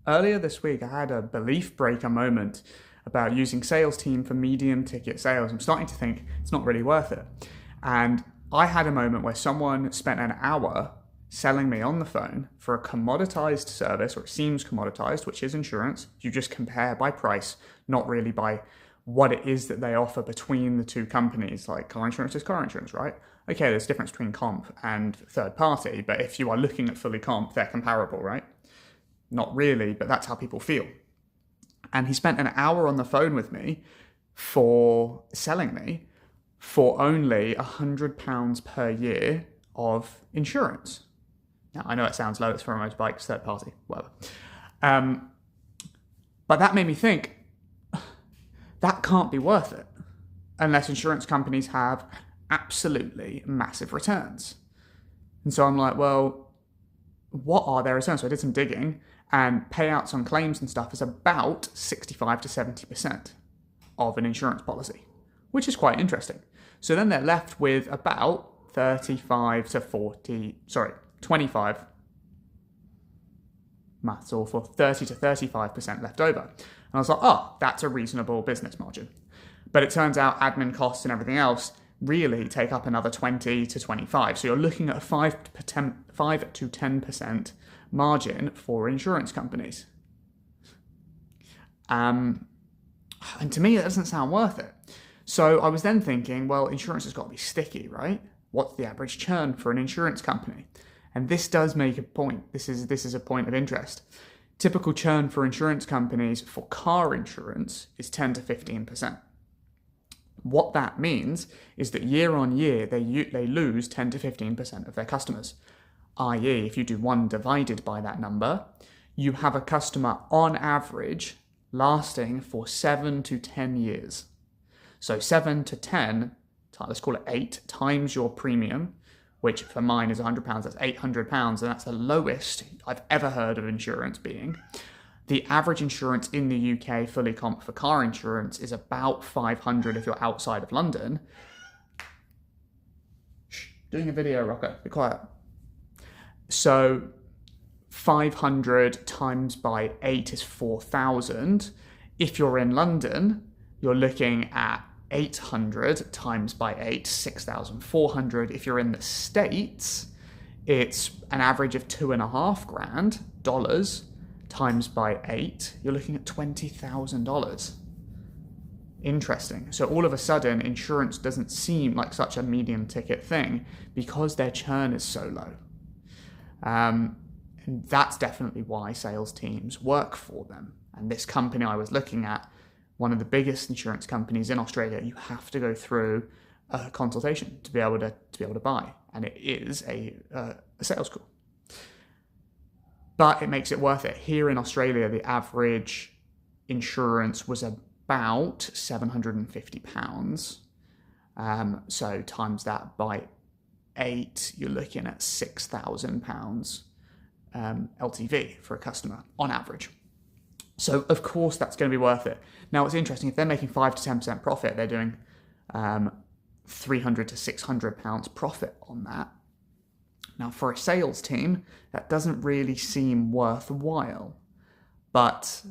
Earlier this week, I had a belief breaker moment about using sales team for medium ticket sales. I'm starting to think it's not really worth it. And I had a moment where someone spent an hour selling me on the phone for a commoditized service, or it seems commoditized, which is insurance. You just compare by price, not really by what it is that they offer between the two companies. Like car insurance is car insurance, right? Okay, there's a difference between comp and third party, but if you are looking at fully comp, they're comparable, right? Not really, but that's how people feel. And he spent an hour on the phone with me for selling me for only £100 per year of insurance. Now, I know it sounds low, it's for a motorbike, it's third party, whatever. But that made me think, that can't be worth it unless insurance companies have absolutely massive returns. And so I'm like, well, what are their returns? So I did some digging, and payouts on claims and stuff is about 65 to 70% of an insurance policy, which is quite interesting. So then they're left with about 25, maths awful, 30 to 35% left over. And I was like, oh, that's a reasonable business margin. But it turns out admin costs and everything else really take up another 20 to 25. So you're looking at a 5 to 10% margin for insurance companies. And to me, that doesn't sound worth it. So I was then thinking, well, insurance has got to be sticky, right? What's the average churn for an insurance company? And this does make a point. This is a point of interest. Typical churn for insurance companies for car insurance is 10 to 15%. What that means is that year on year, they lose 10 to 15% of their customers. I.e., if you do 1 divided by that number, you have a customer on average lasting for 7 to 10 years. So 7 to 10, let's call it 8, times your premium, which for mine is £100, that's £800, and that's the lowest I've ever heard of insurance being. The average insurance in the UK, fully comp for car insurance, is about £500 if you're outside of London. Shh, doing a video, Rocco, be quiet. So 500 times by 8 is 4,000. If you're in London, you're looking at 800 times by 8, 6,400. If you're in the States, it's an average of $2,500 times by 8. You're looking at $20,000. Interesting. So all of a sudden, insurance doesn't seem like such a medium ticket thing because their churn is so low. And that's definitely why sales teams work for them. And this company I was looking at, one of the biggest insurance companies in Australia, you have to go through a consultation to be able to buy, and it is a sales call. But it makes it worth it. Here in Australia, the average insurance was about £750. So times that by 8, you're looking at £6,000 LTV for a customer on average. So of course that's going to be worth it. Now it's interesting, if they're making 5 to 10% profit, they're doing £300 to £600 profit on that. Now for a sales team, that doesn't really seem worthwhile, but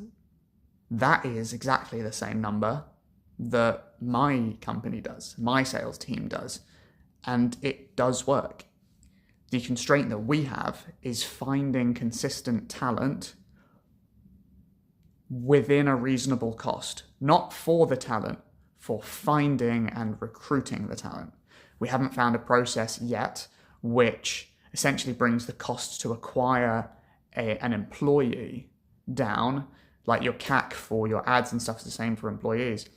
that is exactly the same number that my company does, my sales team does, and it does work. The constraint that we have is finding consistent talent within a reasonable cost, not for the talent, for finding and recruiting the talent. We haven't found a process yet which essentially brings the cost to acquire an employee down, like your CAC for your ads and stuff is the same for employees,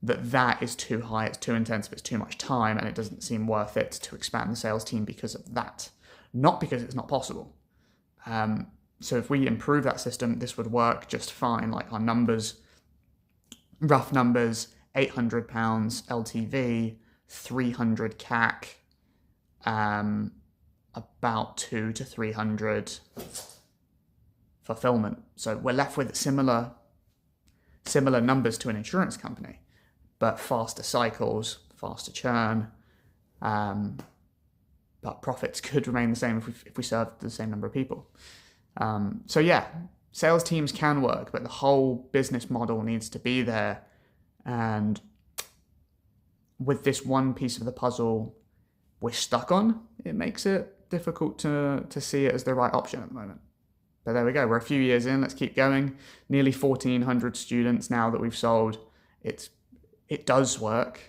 that is too high, it's too intensive, it's too much time, and it doesn't seem worth it to expand the sales team because of that. Not because it's not possible. So if we improve that system, this would work just fine. Like our numbers, rough numbers, £800 LTV, 300 CAC, about 2 to 300 fulfillment. So we're left with similar numbers to an insurance company, but faster cycles, faster churn, but profits could remain the same if we served the same number of people. So yeah, sales teams can work, but the whole business model needs to be there. And with this one piece of the puzzle we're stuck on, it makes it difficult to see it as the right option at the moment. But there we go. We're a few years in. Let's keep going. Nearly 1,400 students now that we've sold. It does work.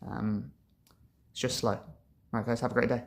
It's just slow. All right, guys, have a great day.